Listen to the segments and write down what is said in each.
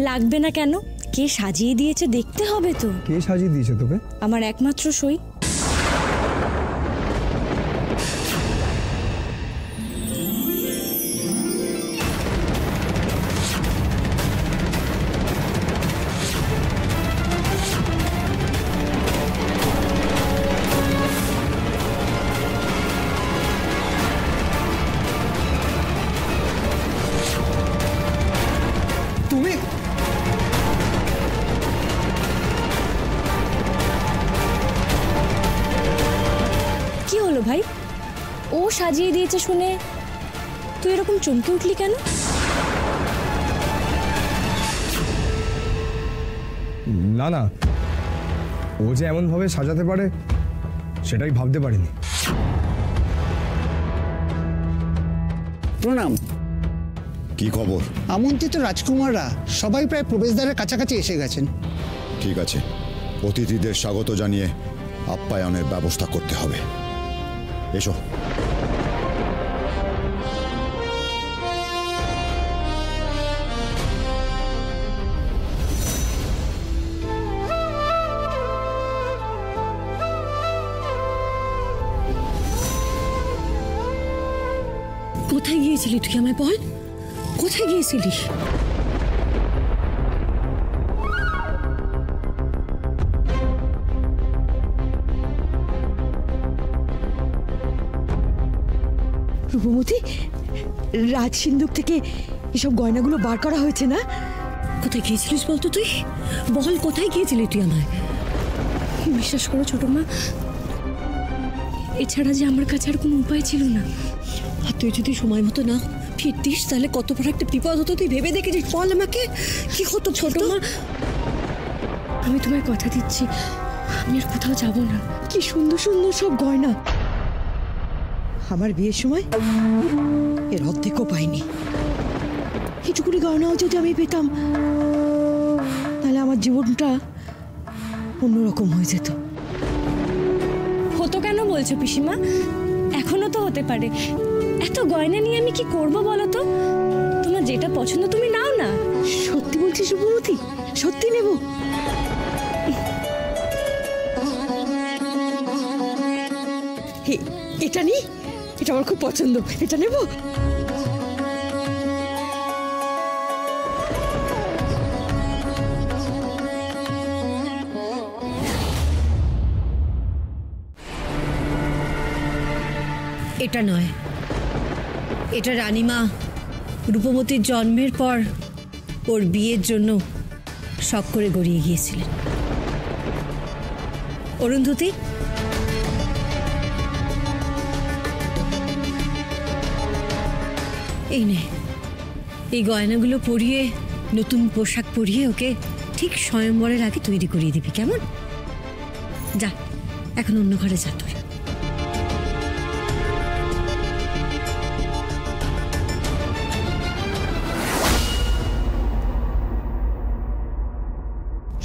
লাগবে না কেন? কে সাজিয়ে দিয়েছে দেখতে হবে তো। কে সাজিয়ে দিয়েছে তোকে? আমার একমাত্র সই। ভাই, ও সাজিয়ে দিয়েছে শুনে তুই এরকম চমকে উঠলি কেন? না না, ও যে এমন ভাবে সাজাতে পারে সেটাই ভাবতে পারিনি। প্রণাম। কি খবর? আমন্ত্রিত রাজকুমাররা সবাই প্রায় প্রবেশদ্বারের কাছাকাছি এসে গেছেন। ঠিক আছে, অতিথিদের স্বাগত জানিয়ে আপ্যায়নের ব্যবস্থা করতে হবে। এসো। কোথায় গিয়েছিলি তুই? আমায় বল, কোথায় গিয়েছিলিস? রূপমতি, রাজ সিন্ধুক থেকে এসব গয়নাগুলো বার করা হয়েছে না? কোথায় গিয়েছিলিস বলতো তুই? বল, কোথায় গিয়েছিলি তুই আমায়? বিশ্বাস করো ছোট মা, এছাড়া যে আমার কাছে আর কোনো উপায় ছিল না। আর তুই যদি সময় মতো না ফিরতিস তাহলে কত বড় একটা বিপদ হতো তুই ভেবে দেখেছিস? বল আমাকে, কি হতো ছোট মা? আমি তোমায় কথা দিচ্ছি, আমি আর কোথাও যাব না। কি সুন্দর সুন্দর সব গয়না, আমার বিয়ের সময় এর অর্ধেকও পাইনি। এটুকুনি গয়নাও যদি আমি পেতাম তাহলে আমার জীবনটা অন্যরকম হয়ে যেত। হতো কেন বলছো পিসিমা? এখনো তো হতে পারে। এত গয়না নিয়ে আমি কি করব বলো তো? তোমার যেটা পছন্দ তুমি নাও না। সত্যি বলছিস রূপমতি? সত্যি নেব? এটা নি, এটা আমার খুব পছন্দ, এটা নেব। এটা নয়, এটা রানীমা রূপমতির জন্মের পর ওর বিয়ের জন্য শখ করে গড়িয়ে গিয়েছিলেন। অরুন্ধতী, এই নে, এই গয়নাগুলো পরিয়ে, নতুন পোশাক পরিয়ে ওকে ঠিক স্বয়ংবরের আগে তৈরি করিয়ে দিবি, কেমন? যা, এখন অন্য ঘরে যা তুই।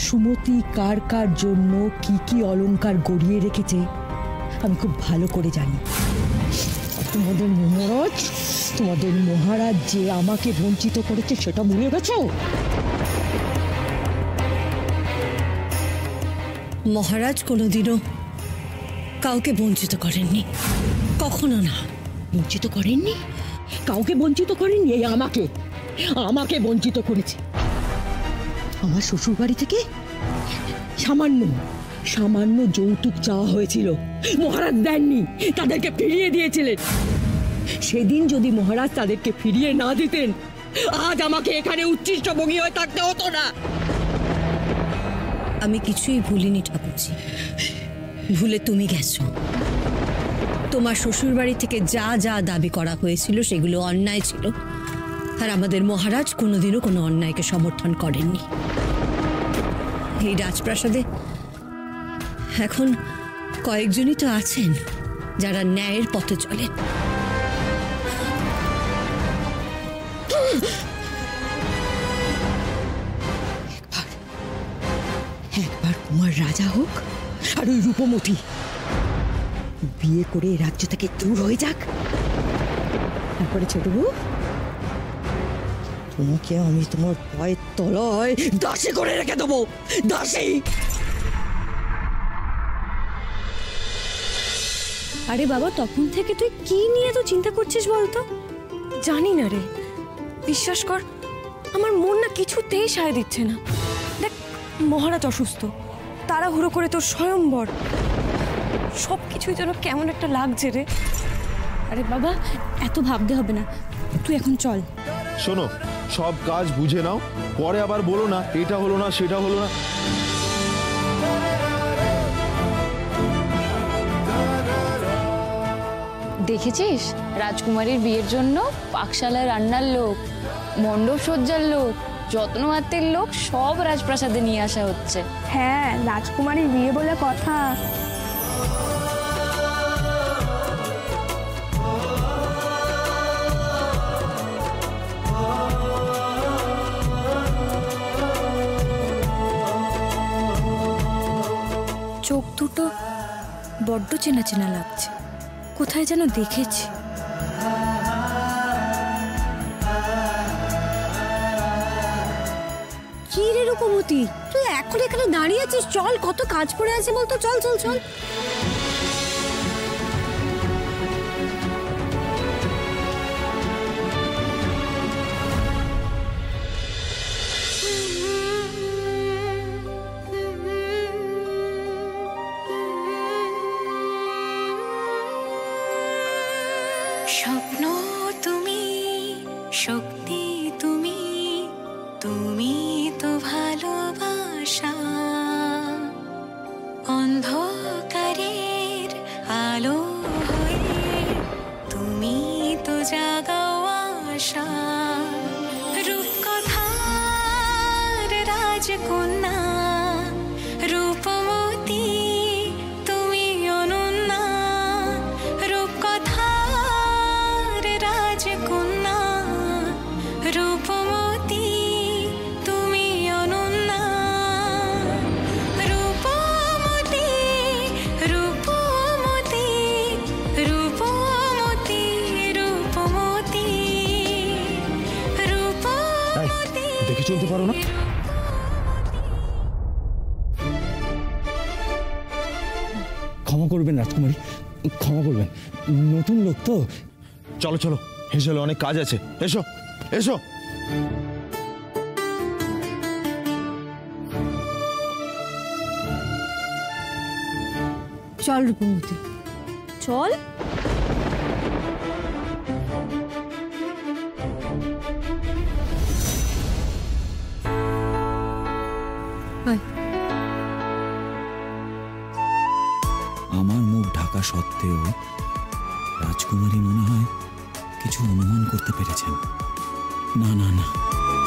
সুমতি কার কার জন্য কি কি অলংকার গড়িয়ে রেখেছে আমি খুব ভালো করে জানি। তোমাদের মহারাজ যে আমাকে বঞ্চিত করেছে সেটা ভুলে গেছো? মহারাজ কোনোদিনও কাউকে বঞ্চিত করেননি, কখনো না। বঞ্চিত করেননি? কাউকে বঞ্চিত করেননি, এই আমাকে বঞ্চিত করেছে। আমার শ্বশুর বাড়ি থেকে সামান্য যৌতুক চাওয়া হয়েছিল, মহারাজ দেননি, তাদেরকে ফিরিয়ে দিয়েছিলেন। সেদিন যদি মহারাজ তাদেরকে ফিরিয়ে না দিতেন আজ আমাকে এখানে উচ্ছিষ্ট ভোগী হয়ে থাকতে হতো না। আমি কিছুই ভুলিনি ঠাকুরজি, ভুলে তুমি গেছো। তোমার শ্বশুর বাড়ি থেকে যা যা দাবি করা হয়েছিল সেগুলো অন্যায় ছিল, আর আমাদের মহারাজ কোনোদিনও কোনো অন্যায়কে সমর্থন করেননি। এই রাজপ্রাসাদে এখন কয়েকজনই তো আছেন যারা ন্যায়ের পথে চলেন। একবার কুমার রাজা হোক আর ওই রূপমতি বিয়ে করে রাজ্য থেকে দূর হয়ে যাক, তারপরে ছোট বউ তোমাকে আমি তোমার পায়ের তলায় দাসী করে রেখে দেবো, দাসী। আরে বাবা, তখন থেকে তুই কি নিয়ে তো চিন্তা করছিস বলতো? জানি না রে, বিশ্বাস কর আমার মন না কিছুতেই সায় দিচ্ছে না। দেখ, মহারাজ অসুস্থ, তাড়াহুড়ো করে তোর স্বয়ংবর, সব কিছুই যেন কেমন একটা লাগছে রে। আরে বাবা, এত ভাবতে হবে না, তুই এখন চল। শোনো, সব কাজ বুঝে নাও, পরে আবার বলো না এটা হলো না সেটা হলো না। দেখেছিস, রাজকুমারীর বিয়ের জন্য পাকশালায় রান্নার লোক, মণ্ডপ সজ্জার লোক, যত্নআত্তের লোক সব রাজপ্রাসাদে নিয়ে আসা হচ্ছে। হ্যাঁ, রাজকুমারীর বিয়ে বলে কথা। চোখ দুটো বড্ড চেনা চেনা লাগছে, কোথায় যেন দেখেছি। কি রে রূপমতি, তুই এখন এখানে দাঁড়িয়ে আছিস? চল, কত কাজ পড়ে আছে বলতো। চল চল চল। স্বপ্ন তুমি, শক্তি তুমি, তুমি তো ভালোবাসা, অন্ধকারের আলো হয়ে তুমি তো জাগাও আশা। রূপকথার রাজকন্যা, রূপমতি তুমি অনন্যা, রূপকথার রাজকন্যা, রূপমতি তুমি অনন্যা, রূপমতি রূপমতি রূপমতি রূপমতি রূপমতি। দেখে চলতে পারো না? ক্ষমা করবেন রাজকুমারী, ক্ষমা করবেন, নতুন লোক তো। চলো চলো, এসো, অনেক কাজ আছে, এসো এসো। চল রূপমতি, চল। আমার মুখ ঢাকা সত্ত্বেও রাজকুমারী মনে হয় কিছু অনুমান করতে পেরেছেন। না না না,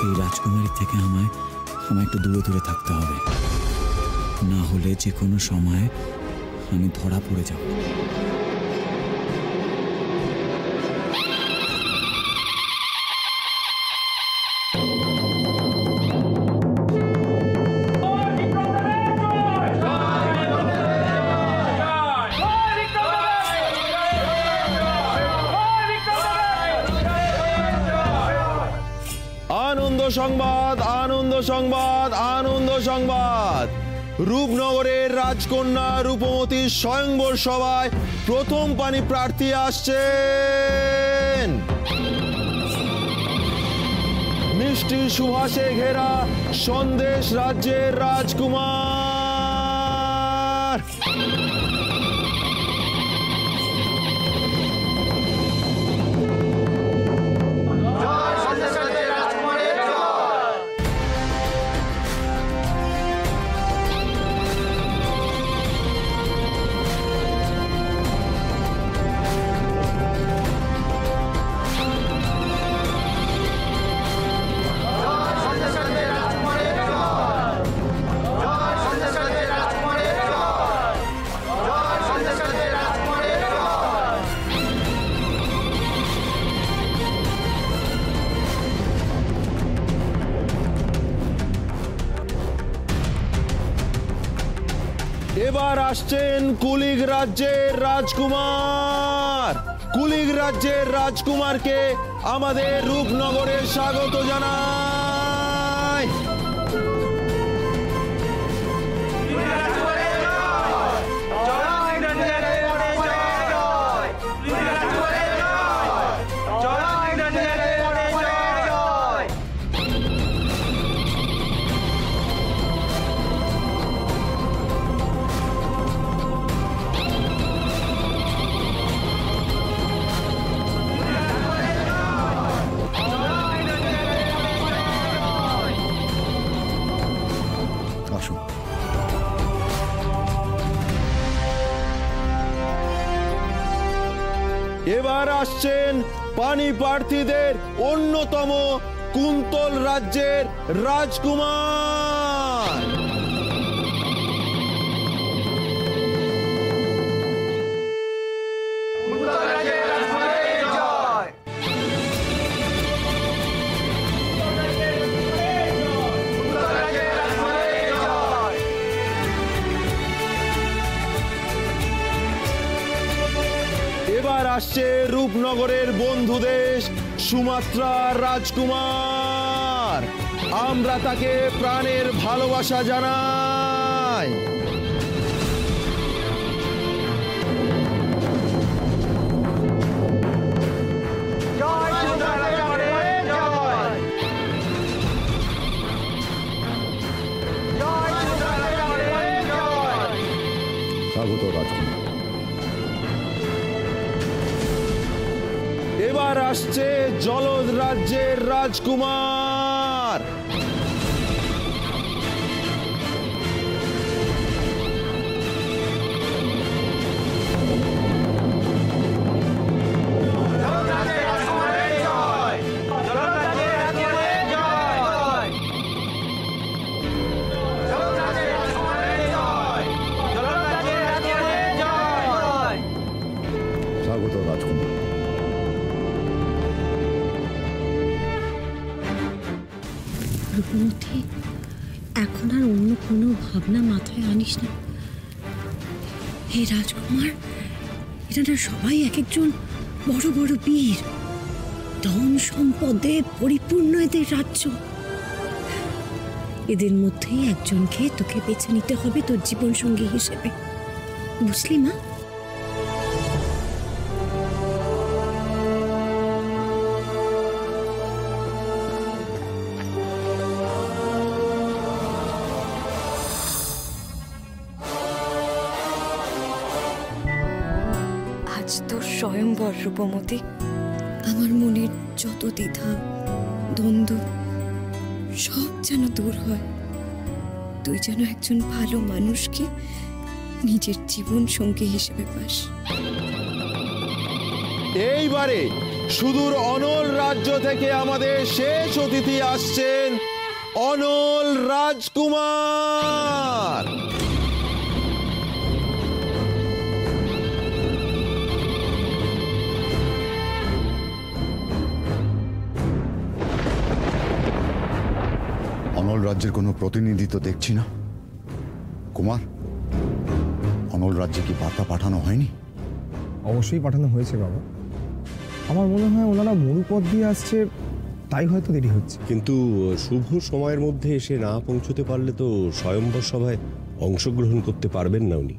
এই রাজকুমারীর থেকে আমায় একটু দূরে দূরে থাকতে হবে, না হলে যে কোনো সময় আমি ধরা পড়ে যাব। আনন্দ সংবাদ, আনন্দ সংবাদ, আনন্দ সংবাদ। রূপনগরের রাজকন্যা রূপমতীর স্বয়ংবর সভায় প্রথম পানি প্রার্থী আসছেন। মিষ্টি সুভাষে ঘেরা সন্দেশ রাজ্যের রাজকুমার। এবার আসছেন কুলিক রাজ্যের রাজকুমার কুলিক রাজ্যের রাজকুমারকে আমাদের রূপনগরে স্বাগত জানাই। আসুন। এবার আসছেন পানি প্রার্থীদের অন্যতম কুন্তল রাজ্যের রাজকুমার। এবার আসছে রূপনগরের বন্ধু দেশ সুমাত্রার রাজকুমার। আমরা তাকে প্রাণের ভালোবাসা জানাই। স্বাগত রাজকুমার। এবার আসছে জলজ রাজ্যের রাজকুমার। স্বাগত রাজকুমার। রূপমতি, এখন আর অন্য কোনো ভাবনা মাথায় আনিস না। হে রাজকুমার, এনারা সবাই এক একজন বড় বড় বীর, ধন সম্পদে পরিপূর্ণ এদের রাজ্য। এদের মধ্যেই একজনকে তোকে বেছে নিতে হবে তোর জীবন সঙ্গী হিসেবে, বুঝলি মা? আজ তোর স্বয়ংবর রূপমতি। আমার মনের যত দ্বিধা দ্বন্দ্ব সব যেন দূর হয়। তুই যেন একজন ভালো মানুষকে নিজের জীবন সঙ্গী হিসেবে পাস। এইবারে সুদূর অনল রাজ্য থেকে আমাদের শেষ অতিথি আসছেন অনল রাজকুমার। অনল রাজ্যের কোনো প্রতিনিধি তো দেখছি না। কুমার, অনল রাজ্যে কি বার্তা পাঠানো হয়নি? অবশ্যই পাঠানো হয়েছে বাবা। আমার মনে হয় ওনারা মরুপথ দিয়ে আসছে, তাই হয়তো দেরি হচ্ছে। কিন্তু শুভ সময়ের মধ্যে এসে না পৌঁছতে পারলে তো স্বয়ম্বর সভায় অংশগ্রহণ করতে পারবেন না উনি।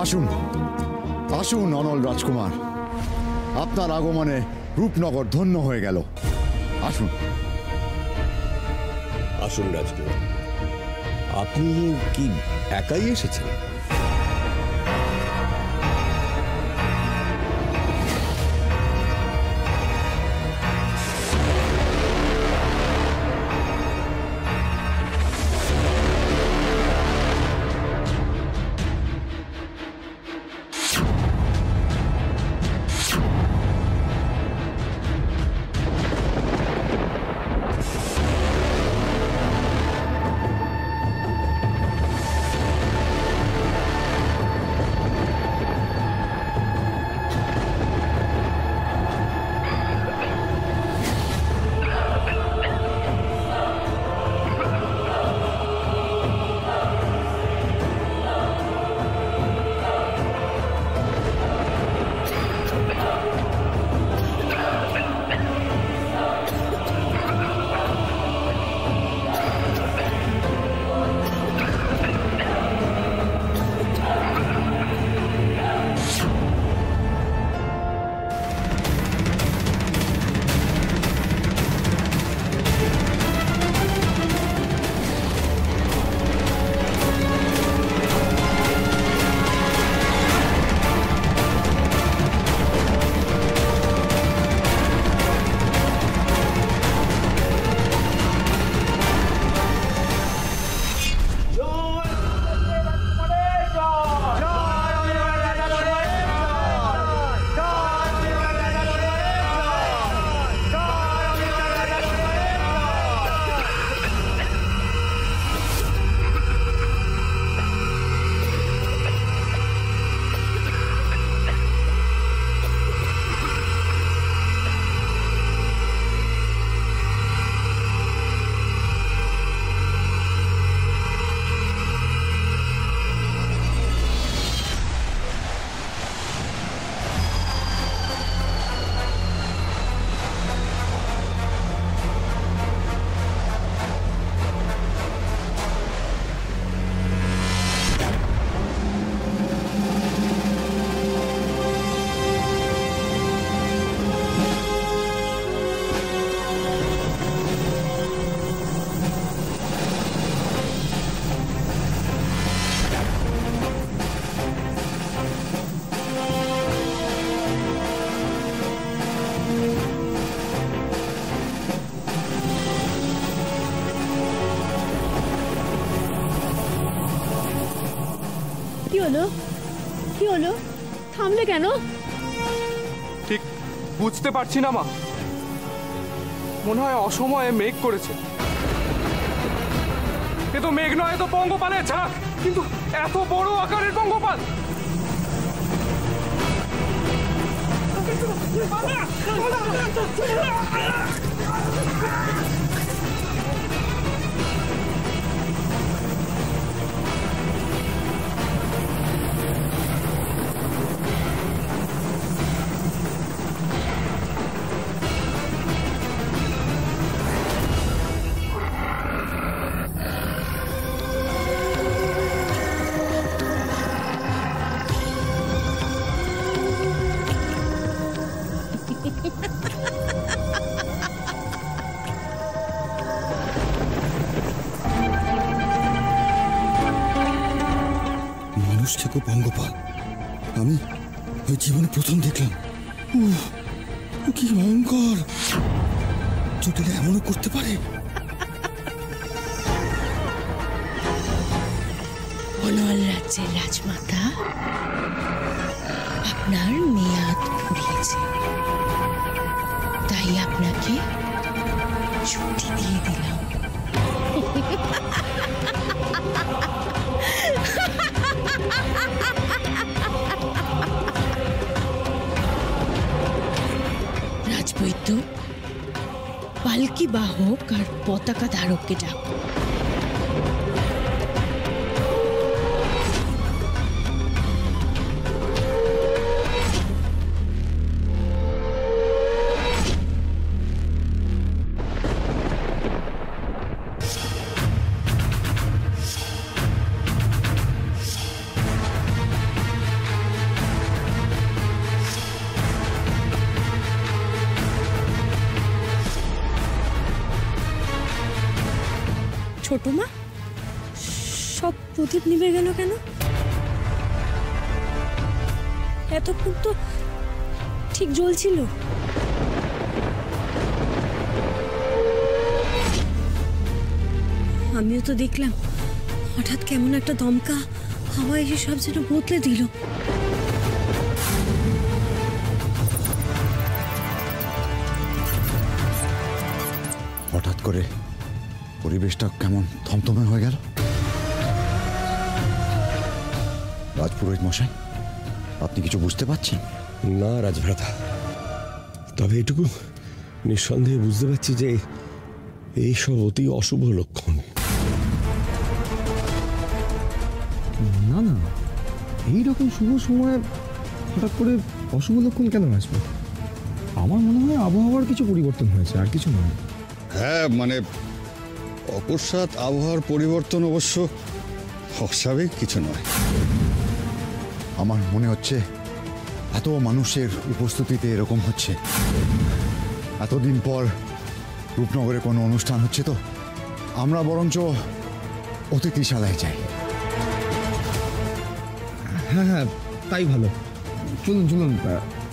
আসুন আসুন অনল রাজকুমার, আপনার আগমনে রূপনগর ধন্য হয়ে গেল। আসুন আসুন রাজকুমার, আপনি কি একাই এসেছেন? কি হলো? থামলে কেন? ঠিক বুঝতে পারছি না মা, মনে হয় অসময়ে মেঘ করেছে। এ তো মেঘ নয়, এ তো পঙ্গপালের ঝাঁক, কিন্তু এত বড় আকারের পঙ্গপাল। মানুষ থেকে পঙ্গপাল আমি ওই জীবনে প্রথম দেখলাম। কি ভয়ঙ্কর! চটিরা এমনও করতে পারে? বনওয়াল রাজ্যের রাজমাতা, আপনার মেয়াদ ফুরিয়েছে, তাই আপনাকে ছুটি দিয়ে দিলাম। রাজবৈদ্য, পালকি বাহক আর পতাকা ধারককে ডাকো। ছোট মা, সব প্রদীপ নিভে গেল কেন? এতক্ষণ তো ঠিক জ্বলছিল। আমিও তো দেখলাম হঠাৎ কেমন একটা দমকা হাওয়া এসে সব যেন বদলে দিল। হঠাৎ করে পরিবেশটা কেমন থমথমে হয়ে গেল। রাজপুরোহিত মশাই, আপনি কিছু বুঝতে পারছেন? না রাজভ্রাতা, তবে এটুকু নিঃসন্দেহে বুঝতে পারছি যে এইসব অতি অশুভ লক্ষণ। না না, এইরকম শুভ সময়ে হঠাৎ করে অশুভ লক্ষণ কেন আসবে? আমার মনে হয় আবহাওয়ার কিছু পরিবর্তন হয়েছে, আর কিছু নয়। হ্যাঁ, মানে অকস্মাৎ আবহাওয়ার পরিবর্তন অবশ্য অস্বাভাবিক কিছু নয়। আমার মনে হচ্ছে এত মানুষের উপস্থিতিতে এরকম হচ্ছে। এতদিন পর রূপনগরে কোনো অনুষ্ঠান হচ্ছে, তো আমরা বরঞ্চ অতিথিশালায় যাই। হ্যাঁ হ্যাঁ, তাই ভালো। চলুন চলুন,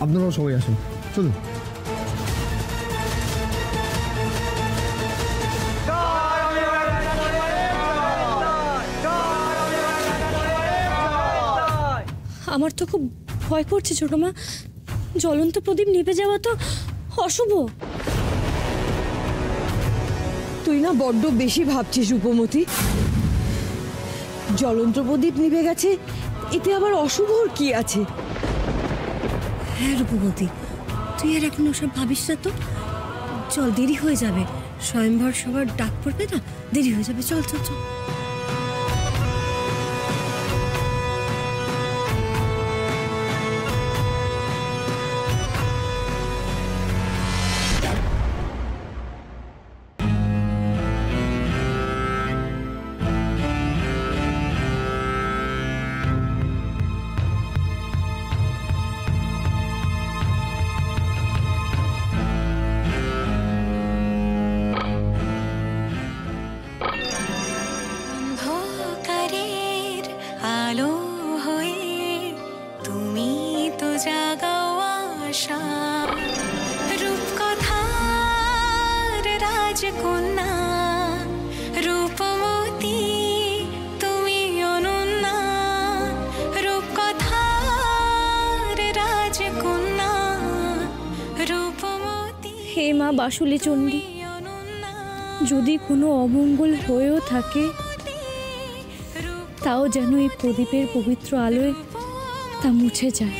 আপনারাও সবাই আসুন, চলুন। আমার তো খুব ভয় করছে ছোট মা। জ্বলন্ত প্রদীপ নিভে যাওয়া তো অশুভ। তুই না বড্ড বেশি ভাবছিস রূপমতি। জ্বলন্ত প্রদীপ নিভে গেছে, এতে আবার অশুভর কি আছে? হ্যাঁ রূপবতী, তুই আর এখন ওসব ভাবিস না তো। চল, দেরি হয়ে যাবে। স্বয়ংবর সবার ডাক পড়বে না, দেরি হয়ে যাবে। চল চল চল। অন্ধকারের আলো হয়ে তুমি তো জাগাও আশা, রূপকথার রাজকন্যা রূপমতী তুমি অনন্যা, রূপকথার রাজকন্যা রূপমতী। হে মা বাসুলি চণ্ডী, যদি কোনো অমঙ্গল হয়েও থাকে, তাও যেন এই প্রদীপের পবিত্র আলোয় তা মুছে যায়।